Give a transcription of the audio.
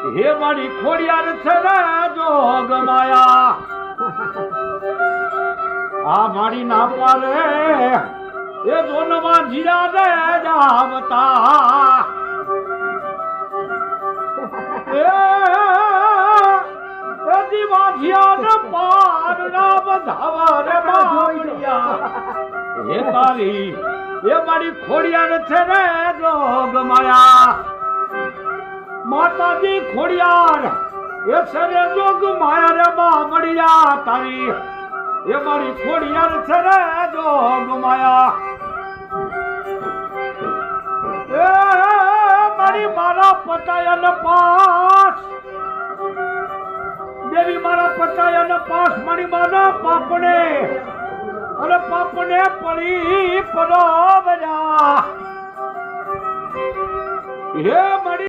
હે મારી ખોડિયાર છે રે જોગ માયા આ મારી ના પારે એ જોનમાં જીરા રે જાવતા એ દીવાજિયા ને પાર ના બધાવા રે બાવળિયા હે તારી એ મારી ખોડિયાર છે રે જોગ માયા માતાજી ખોડિયાર એ સરે જોગ માયા રે બાવળિયા તારી એ મારી ખોડિયાર છે રે જોગ માયા એ મારી મારા પટાયન પાસ દેવી મારા પટાયન પાસ મારી માના પાપને અને પાપને પડી પરો બજા હે મારી